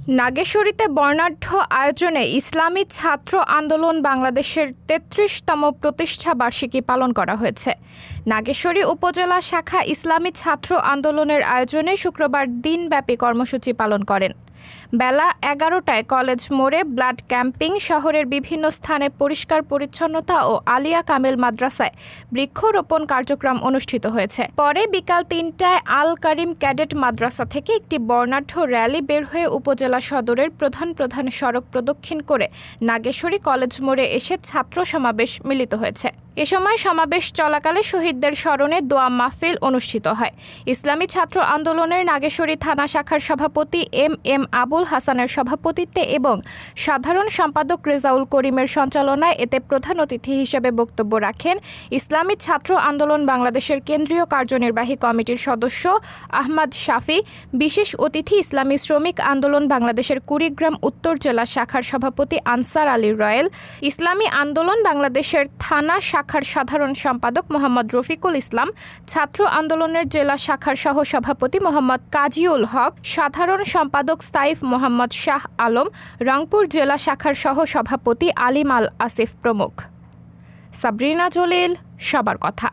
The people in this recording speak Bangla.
নাগেশ্বরীতে বর্ণাঢ্য আয়োজনে ইসলামী ছাত্র আন্দোলন বাংলাদেশের ৩৩তম প্রতিষ্ঠা বার্ষিকী পালন করা হয়েছে। নাগেশ্বরী উপজেলা শাখা ইসলামী ছাত্র আন্দোলনের আয়োজনে শুক্রবার দিনব্যাপী কর্মসূচি পালন করেন। বেলা ১১টায় কলেজ মোড়ে ব্লাড ক্যাম্পিং, শহরের বিভিন্ন স্থানে পরিষ্কার পরিচ্ছন্নতা ও আলিয়া কামেল মাদ্রাসায় বৃক্ষরোপণ কার্যক্রম অনুষ্ঠিত হয়েছে। পরে বিকাল ৩টায় আল কারিম ক্যাডেট মাদ্রাসা থেকে একটি বর্ণাঢ্য র্যালি বের হয়ে উপজেলা সদরের প্রধান সড়ক প্রদক্ষিণ করে নাগেশ্বরী কলেজ মোড়ে এসে ছাত্র সমাবেশ মিলিত হয়েছে। এ সময় সমাবেশ চলাকালে শহীদদের স্মরণে দোয়া মাহফিল অনুষ্ঠিত হয়। ইসলামী ছাত্র আন্দোলনের নাগেশ্বরী থানা শাখার সভাপতি এম আবুল হাসানের সভাপতিত্বে এবং সাধারণ সম্পাদক রেজাউল করিমের সঞ্চালনায় এতে প্রধান অতিথি হিসেবে বক্তব্য রাখেন ইসলামী ছাত্র আন্দোলন বাংলাদেশের কেন্দ্রীয় কার্যনির্বাহী কমিটির সদস্য আহমদ শাফি। বিশেষ অতিথি ইসলামী শ্রমিক আন্দোলন বাংলাদেশের কুড়িগ্রাম উত্তর জেলা শাখার সভাপতি আনসার আলী রয়েল, ইসলামী আন্দোলন বাংলাদেশের থানা শাখার সাধারণ সম্পাদক মোহাম্মদ রফিকুল ইসলাম, ছাত্র আন্দোলনের জেলা শাখার সহ সভাপতি মোহাম্মদ কাজিউল হক, সাধারণ সম্পাদক সাইফ মোহাম্মদ শাহ আলম, রংপুর জেলা শাখার সহ সভাপতি আলিম আল আসিফ প্রমুখ। সাবরিনা জলিল, সবার কথা।